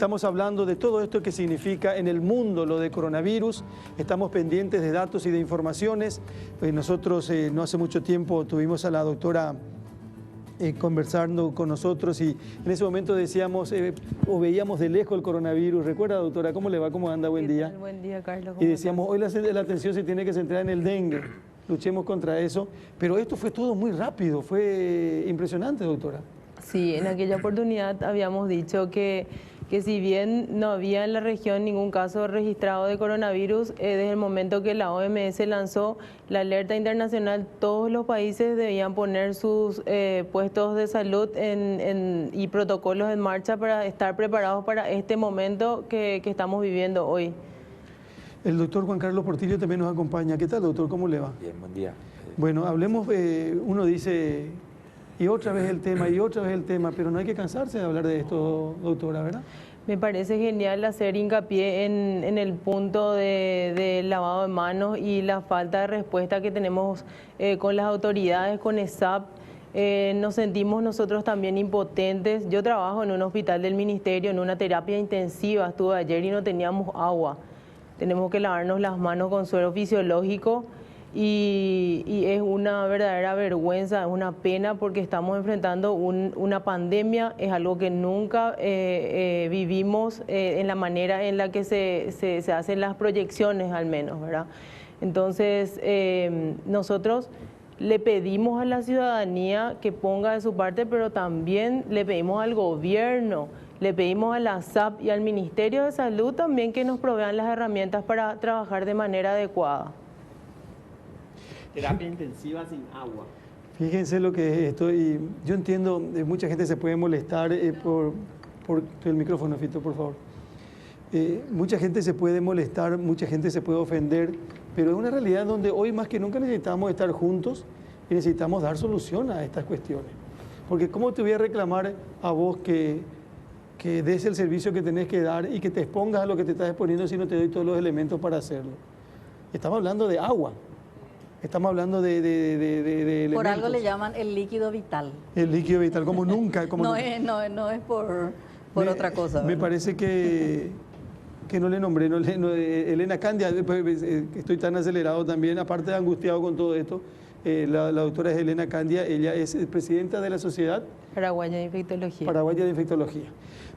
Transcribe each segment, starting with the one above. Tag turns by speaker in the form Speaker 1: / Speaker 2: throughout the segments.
Speaker 1: Estamos hablando de todo esto que significa en el mundo lo de coronavirus. Estamos pendientes de datos y de informaciones. Nosotros no hace mucho tiempo tuvimos a la doctora conversando con nosotros y en ese momento decíamos o veíamos de lejos el coronavirus. ¿Recuerda, doctora? ¿Cómo le va? ¿Cómo anda? Buen día.
Speaker 2: Buen día, Carlos.
Speaker 1: Y decíamos, hoy la atención se tiene que centrar en el dengue. Luchemos contra eso. Pero esto fue todo muy rápido. Fue impresionante, doctora.
Speaker 2: Sí, en aquella oportunidad habíamos dicho que si bien no había en la región ningún caso registrado de coronavirus, desde el momento que la OMS lanzó la alerta internacional, todos los países debían poner sus puestos de salud y protocolos en marcha para estar preparados para este momento que estamos viviendo hoy.
Speaker 1: El doctor Juan Carlos Portillo también nos acompaña. ¿Qué tal, doctor? ¿Cómo le va?
Speaker 3: Bien, buen día.
Speaker 1: Bueno, hablemos, uno dice, y otra vez el tema, y otra vez el tema, pero no hay que cansarse de hablar de esto, doctora, ¿verdad?
Speaker 2: Me parece genial hacer hincapié en el punto de lavado de manos y la falta de respuesta que tenemos con las autoridades, con ESAP. Nos sentimos nosotros también impotentes. Yo trabajo en un hospital del ministerio, en una terapia intensiva, estuve ayer y no teníamos agua. Tenemos que lavarnos las manos con suero fisiológico y es una verdadera vergüenza, es una pena porque estamos enfrentando una pandemia, es algo que nunca vivimos en la manera en la que se hacen las proyecciones al menos, ¿verdad? Entonces, nosotros le pedimos a la ciudadanía que ponga de su parte, pero también le pedimos al gobierno, le pedimos a la SAP y al Ministerio de Salud también que nos provean las herramientas para trabajar de manera adecuada.
Speaker 4: Terapia intensiva sin agua.
Speaker 1: Fíjense lo que estoy... Yo entiendo, mucha gente se puede molestar por el micrófono, Fito, por favor. Mucha gente se puede molestar, mucha gente se puede ofender, pero es una realidad donde hoy más que nunca necesitamos estar juntos y necesitamos dar solución a estas cuestiones. Porque ¿cómo te voy a reclamar a vos que des el servicio que tenés que dar y que te expongas a lo que te estás exponiendo si no te doy todos los elementos para hacerlo? Estamos hablando de agua. Estamos hablando de elementos.
Speaker 5: Por algo le llaman el líquido vital.
Speaker 1: El líquido vital, como nunca. Como
Speaker 5: no,
Speaker 1: nunca.
Speaker 5: No es por otra cosa.
Speaker 1: Me parece que no le nombré, Elena Candia, estoy tan acelerado también, aparte de angustiado con todo esto. La doctora es Elena Candia, ella es presidenta de la Sociedad
Speaker 2: Paraguaya de Infectología.
Speaker 1: Paraguaya de Infectología.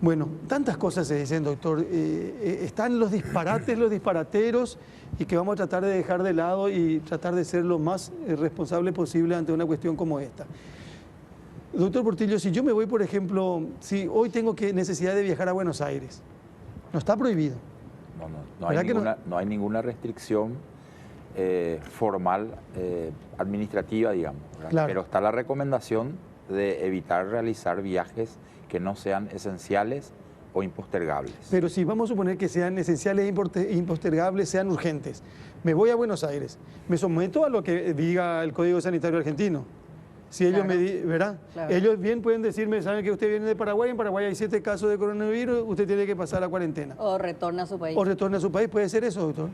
Speaker 1: Bueno, tantas cosas se dicen, doctor. Están los disparates, los disparateros, y que vamos a tratar de dejar de lado y tratar de ser lo más responsable posible ante una cuestión como esta. Doctor Portillo, si yo me voy, por ejemplo, si hoy tengo necesidad de viajar a Buenos Aires, no está prohibido.
Speaker 3: No hay ninguna restricción formal, administrativa, digamos.
Speaker 1: Claro.
Speaker 3: Pero está la recomendación de evitar realizar viajes que no sean esenciales o impostergables.
Speaker 1: Pero si vamos a suponer que sean esenciales e impostergables, sean urgentes, me voy a Buenos Aires, me someto a lo que diga el Código Sanitario Argentino. Si ellos
Speaker 5: claro,
Speaker 1: ¿verdad? Claro. Ellos bien pueden decirme, saben que usted viene de Paraguay, en Paraguay hay 7 casos de coronavirus, usted tiene que pasar a cuarentena.
Speaker 5: O retorna a su país.
Speaker 1: O retorna a su país, ¿puede ser eso, doctor?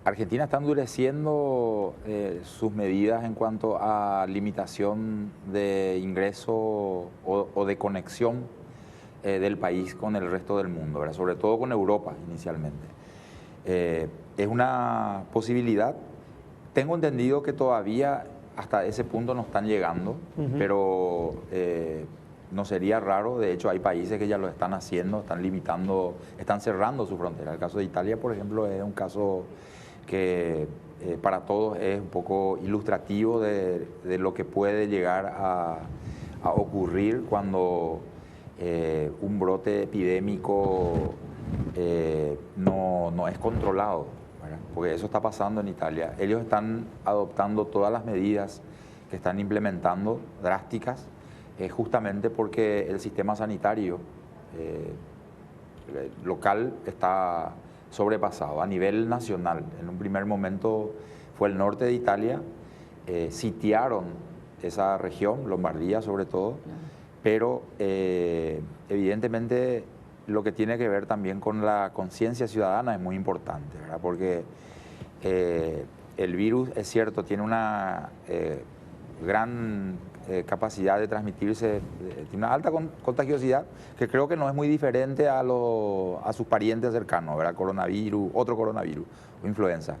Speaker 3: Argentina está endureciendo sus medidas en cuanto a limitación de ingreso o de conexión del país con el resto del mundo, ¿verdad? Sobre todo con Europa inicialmente. Es una posibilidad. Tengo entendido que todavía hasta ese punto no están llegando, pero no sería raro. De hecho, hay países que ya lo están haciendo, están limitando, están cerrando su frontera. El caso de Italia, por ejemplo, es un caso que para todos es un poco ilustrativo de lo que puede llegar a ocurrir cuando un brote epidémico no es controlado, ¿verdad? Porque eso está pasando en Italia. Ellos están adoptando todas las medidas que están implementando, drásticas, justamente porque el sistema sanitario local está sobrepasado a nivel nacional. En un primer momento fue el norte de Italia, sitiaron esa región, Lombardía sobre todo, pero evidentemente lo que tiene que ver también con la conciencia ciudadana es muy importante, ¿verdad? Porque el virus, es cierto, tiene una gran capacidad de transmitirse, tiene una alta contagiosidad, que creo que no es muy diferente a sus parientes cercanos, ¿verdad? Coronavirus, otro coronavirus o influenza.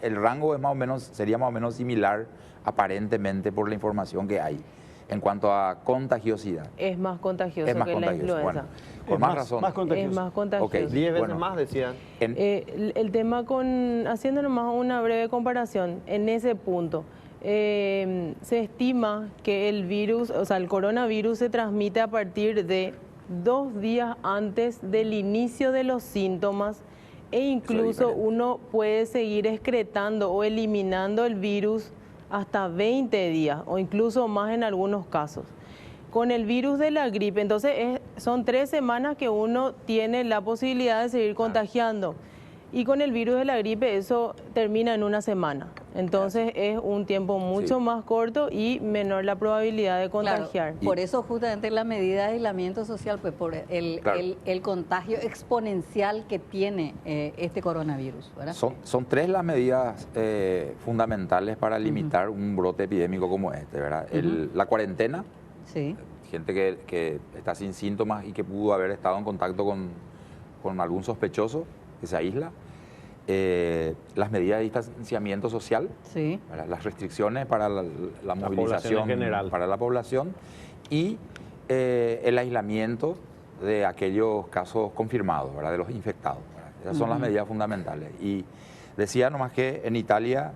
Speaker 3: El rango es sería más o menos similar, aparentemente, por la información que hay en cuanto a contagiosidad.
Speaker 2: Es más contagioso
Speaker 3: Es más
Speaker 2: que
Speaker 3: contagioso.
Speaker 2: la influenza.
Speaker 3: Bueno, con más razón.
Speaker 1: Más contagioso.
Speaker 2: Es más contagioso.
Speaker 3: Ok.
Speaker 4: 10 veces
Speaker 3: Bueno.
Speaker 4: más, decían.
Speaker 2: El tema haciendo nomás una breve comparación, en ese punto, se estima que el virus, o sea, el coronavirus se transmite a partir de 2 días antes del inicio de los síntomas e incluso
Speaker 3: diferente.
Speaker 2: uno puede seguir excretando o eliminando el virus hasta 20 días o incluso más en algunos casos. Con el virus de la gripe, entonces son 3 semanas que uno tiene la posibilidad de seguir contagiando. Y con el virus de la gripe eso termina en 1 semana. Entonces es un tiempo mucho más corto y menor la probabilidad de contagiar.
Speaker 5: Claro, por eso justamente la medida de aislamiento social, pues por el contagio exponencial que tiene este coronavirus, ¿verdad?
Speaker 3: Son 3 las medidas fundamentales para limitar un brote epidémico como este, ¿verdad? La cuarentena,
Speaker 5: Sí.
Speaker 3: gente que está sin síntomas y que pudo haber estado en contacto con algún sospechoso, que se aísla. Las medidas de distanciamiento social,
Speaker 5: Sí.
Speaker 3: ¿verdad? Las restricciones para la
Speaker 4: población
Speaker 3: movilización
Speaker 4: en general.
Speaker 3: para la población y el aislamiento de aquellos casos confirmados, ¿verdad? De los infectados, ¿verdad? Esas son las medidas fundamentales. Y decía nomás que en Italia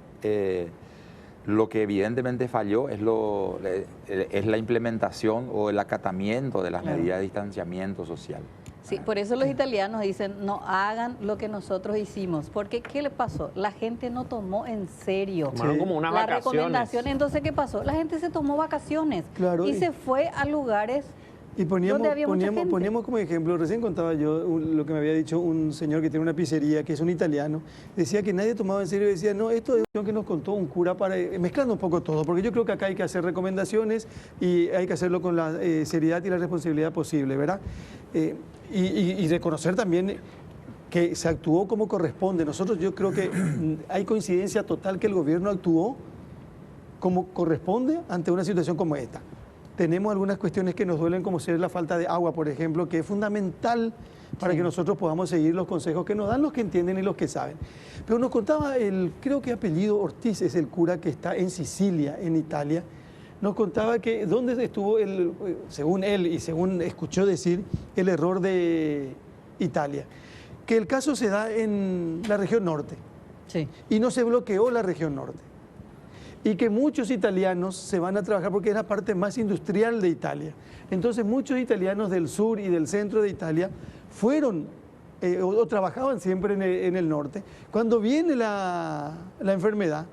Speaker 3: lo que evidentemente falló es la implementación o el acatamiento de las
Speaker 5: Claro.
Speaker 3: medidas de distanciamiento social.
Speaker 5: Sí, por eso los italianos dicen, no hagan lo que nosotros hicimos. Porque, ¿qué le pasó? La gente no tomó en serio
Speaker 4: Tomaron como unas
Speaker 5: la
Speaker 4: vacaciones.
Speaker 5: recomendación. Entonces, ¿qué pasó? La gente se tomó vacaciones
Speaker 1: Claro,
Speaker 5: y
Speaker 1: y-
Speaker 5: se fue a lugares
Speaker 1: Y poníamos,
Speaker 5: donde había mucha
Speaker 1: poníamos,
Speaker 5: gente.
Speaker 1: poníamos como ejemplo, recién contaba yo lo que me había dicho un señor que tiene una pizzería, que es un italiano, decía que nadie tomaba en serio, decía, no, esto es lo que nos contó un cura para, mezclando un poco todo, porque yo creo que acá hay que hacer recomendaciones y hay que hacerlo con la seriedad y la responsabilidad posible, ¿verdad? Y reconocer también que se actuó como corresponde. Nosotros yo creo que hay coincidencia total que el gobierno actuó como corresponde ante una situación como esta. Tenemos algunas cuestiones que nos duelen, como ser la falta de agua, por ejemplo, que es fundamental para que nosotros podamos seguir los consejos que nos dan los que entienden y los que saben. Pero nos contaba, creo que apellido Ortiz es el cura que está en Sicilia, en Italia, nos contaba que dónde estuvo, según él y según escuchó decir, el error de Italia. Que el caso se da en la región norte
Speaker 5: Sí.
Speaker 1: y no se bloqueó la región norte. Y que muchos italianos se van a trabajar porque es la parte más industrial de Italia. Entonces muchos italianos del sur y del centro de Italia fueron o trabajaban siempre en el norte. Cuando viene la enfermedad,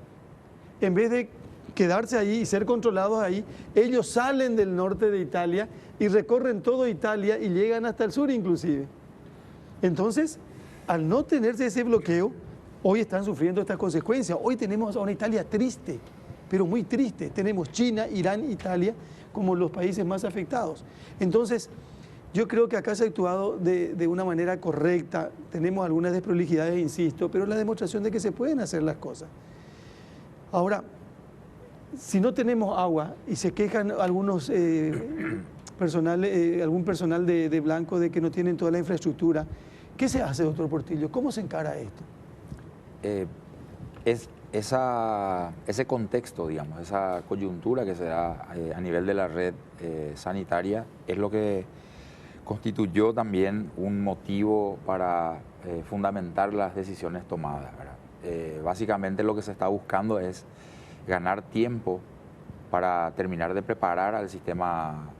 Speaker 1: en vez de quedarse ahí y ser controlados ahí, ellos salen del norte de Italia y recorren toda Italia y llegan hasta el sur inclusive. Entonces, al no tenerse ese bloqueo, hoy están sufriendo estas consecuencias. Hoy tenemos a una Italia triste, pero muy triste. Tenemos China, Irán, Italia como los países más afectados. Entonces, yo creo que acá se ha actuado de una manera correcta. Tenemos algunas desprolijidades, insisto, pero la demostración de que se pueden hacer las cosas. Ahora, si no tenemos agua y se quejan algunos algún personal de Blanco de que no tienen toda la infraestructura, ¿qué se hace, doctor Portillo? ¿Cómo se encara esto?
Speaker 3: Ese contexto, digamos, esa coyuntura que se da a nivel de la red sanitaria es lo que constituyó también un motivo para fundamentar las decisiones tomadas, ¿verdad? Básicamente lo que se está buscando es ganar tiempo para terminar de preparar al sistema,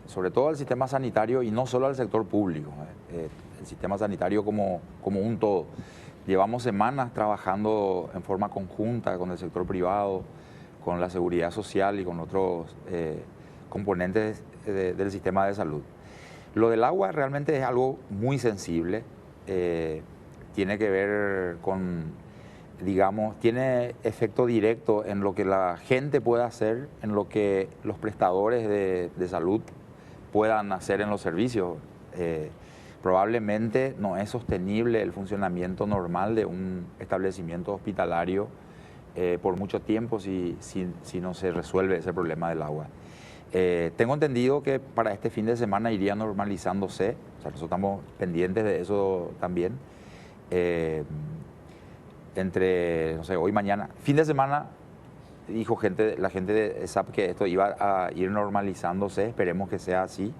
Speaker 3: sobre todo al sistema sanitario y no solo al sector público, el sistema sanitario como un todo. Llevamos semanas trabajando en forma conjunta con el sector privado, con la seguridad social y con otros componentes del sistema de salud. Lo del agua realmente es algo muy sensible, tiene que ver con, digamos, tiene efecto directo en lo que la gente pueda hacer, en lo que los prestadores de salud puedan hacer en los servicios. Probablemente no es sostenible el funcionamiento normal de un establecimiento hospitalario por mucho tiempo si no se resuelve ese problema del agua. Tengo entendido que para este fin de semana iría normalizándose, o sea, nosotros estamos pendientes de eso también. Entre, no sé, hoy, mañana, fin de semana, dijo la gente de ESAP que esto iba a ir normalizándose, esperemos que sea así,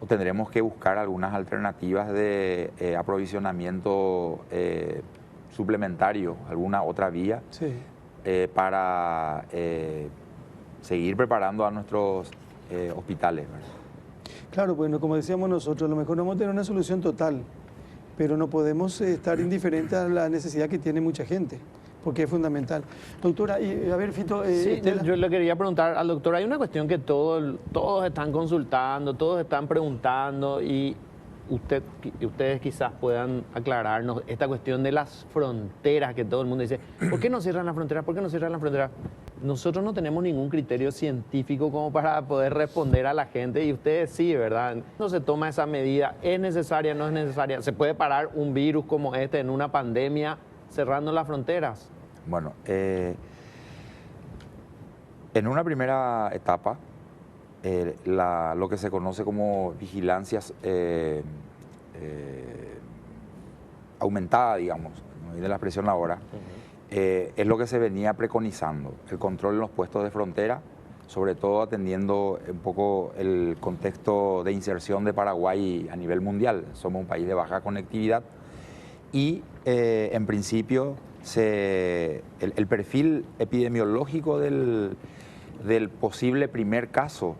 Speaker 3: o tendremos que buscar algunas alternativas de aprovisionamiento suplementario, alguna otra vía,
Speaker 1: Sí.
Speaker 3: para seguir preparando a nuestros hospitales, ¿verdad?
Speaker 1: Claro, bueno, como decíamos nosotros, a lo mejor no vamos a tener una solución total, pero no podemos estar indiferentes a la necesidad que tiene mucha gente, porque es fundamental. Doctora, y a ver, Fito,
Speaker 4: Sí,
Speaker 1: Estela.
Speaker 4: yo le quería preguntar al doctor, hay una cuestión que todos están consultando, todos están preguntando y ustedes quizás puedan aclararnos esta cuestión de las fronteras, que todo el mundo dice, ¿por qué no cierran las fronteras? ¿Por qué no cierran las fronteras? Nosotros no tenemos ningún criterio científico como para poder responder a la gente y ustedes sí, ¿verdad? No se toma esa medida, ¿es necesaria, no es necesaria? ¿Se puede parar un virus como este en una pandemia cerrando las fronteras?
Speaker 3: Bueno, en una primera etapa, lo que se conoce como vigilancias aumentada, digamos, no de la expresión ahora, es lo que se venía preconizando, el control en los puestos de frontera, sobre todo atendiendo un poco el contexto de inserción de Paraguay a nivel mundial. Somos un país de baja conectividad y en principio el perfil epidemiológico del posible primer caso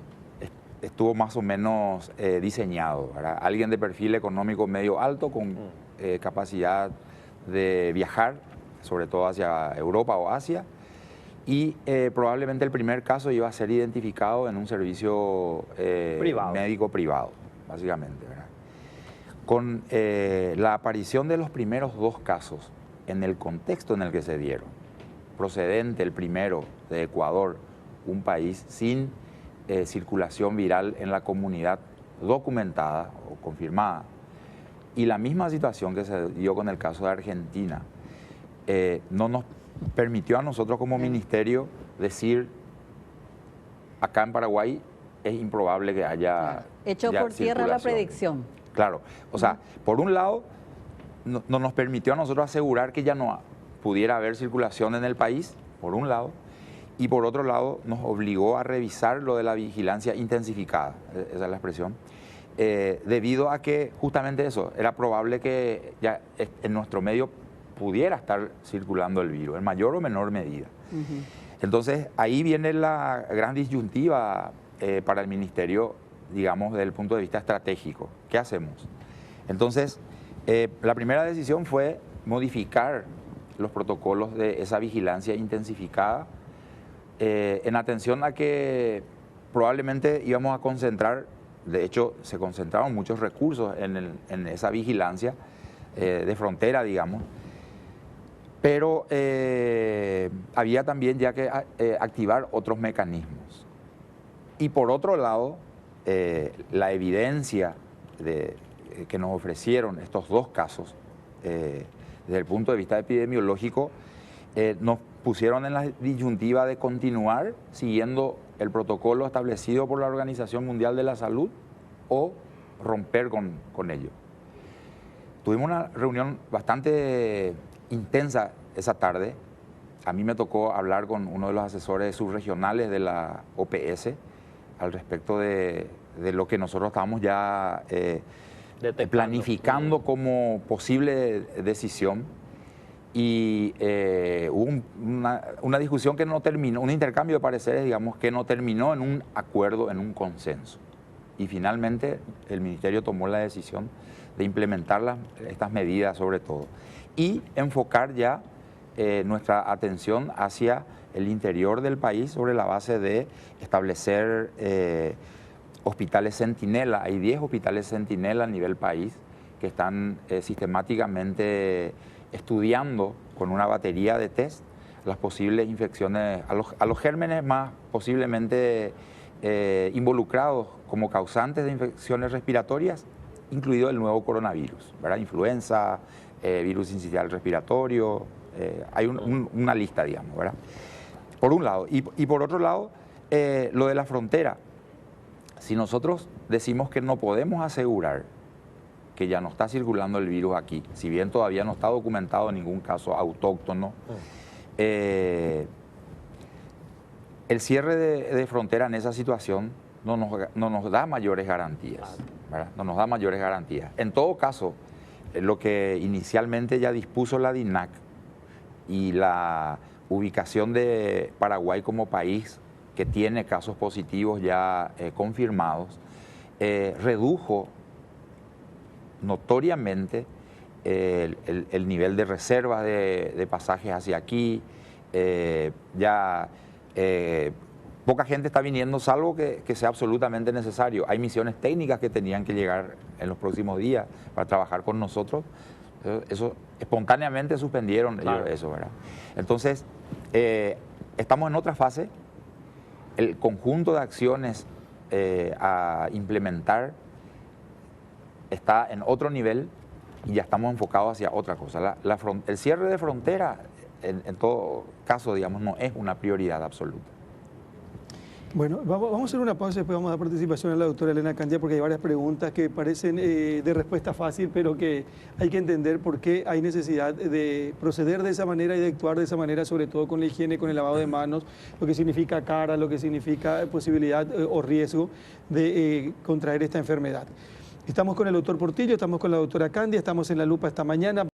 Speaker 3: estuvo más o menos diseñado, ¿verdad? Alguien de perfil económico medio alto con capacidad de viajar, sobre todo hacia Europa o Asia, y probablemente el primer caso iba a ser identificado en un servicio médico privado, básicamente, ¿verdad? Con la aparición de los primeros dos casos en el contexto en el que se dieron, procedente el primero de Ecuador, un país sin circulación viral en la comunidad documentada o confirmada, y la misma situación que se dio con el caso de Argentina, no nos permitió a nosotros como ministerio decir, acá en Paraguay es improbable que haya
Speaker 5: Hecho por tierra la predicción.
Speaker 3: Claro, o sea, por un lado, no nos permitió a nosotros asegurar que ya no pudiera haber circulación en el país, por un lado, y por otro lado nos obligó a revisar lo de la vigilancia intensificada, esa es la expresión, debido a que justamente eso, era probable que ya en nuestro medio pudiera estar circulando el virus, en mayor o menor medida. Entonces, ahí viene la gran disyuntiva para el ministerio, digamos, desde el punto de vista estratégico. ¿Qué hacemos? Entonces, la primera decisión fue modificar los protocolos de esa vigilancia intensificada en atención a que probablemente íbamos a concentrar, de hecho, se concentraron muchos recursos en esa vigilancia de frontera, digamos, pero había también ya que activar otros mecanismos. Y por otro lado, la evidencia que nos ofrecieron estos dos casos, desde el punto de vista epidemiológico, nos pusieron en la disyuntiva de continuar siguiendo el protocolo establecido por la Organización Mundial de la Salud o romper con ello. Tuvimos una reunión bastante intensa esa tarde. A mí me tocó hablar con uno de los asesores subregionales de la OPS al respecto de lo que nosotros estábamos ya planificando como posible decisión. Y hubo una discusión que no terminó, un intercambio de pareceres, digamos, que no terminó en un acuerdo, en un consenso. Y finalmente el Ministerio tomó la decisión de implementar estas medidas sobre todo y enfocar ya nuestra atención hacia el interior del país sobre la base de establecer hospitales centinela. Hay 10 hospitales centinela a nivel país que están sistemáticamente estudiando con una batería de test las posibles infecciones, a los gérmenes más posiblemente involucrados como causantes de infecciones respiratorias, incluido el nuevo coronavirus, ¿verdad? Influenza, virus sincicial respiratorio, hay una lista, digamos, ¿verdad? Por un lado. Y por otro lado, lo de la frontera. Si nosotros decimos que no podemos asegurar que ya no está circulando el virus aquí, si bien todavía no está documentado ningún caso autóctono, el cierre de frontera en esa situación no nos da mayores garantías, ¿verdad? No nos da mayores garantías. En todo caso, lo que inicialmente ya dispuso la DINAC y la ubicación de Paraguay como país que tiene casos positivos ya confirmados, redujo notoriamente el nivel de reservas de pasajes hacia aquí. Poca gente está viniendo, salvo que sea absolutamente necesario. Hay misiones técnicas que tenían que llegar en los próximos días para trabajar con nosotros. Eso espontáneamente suspendieron ellos eso, ¿verdad? Entonces, estamos en otra fase. El conjunto de acciones a implementar está en otro nivel y ya estamos enfocados hacia otra cosa. El cierre de frontera, en todo caso, digamos, no es una prioridad absoluta.
Speaker 1: Bueno, vamos a hacer una pausa y después vamos a dar participación a la doctora Elena Candia, porque hay varias preguntas que parecen de respuesta fácil, pero que hay que entender por qué hay necesidad de proceder de esa manera y de actuar de esa manera, sobre todo con la higiene, con el lavado de manos, lo que significa cara, lo que significa posibilidad o riesgo de contraer esta enfermedad. Estamos con el doctor Portillo, estamos con la doctora Candia, estamos en La Lupa esta mañana.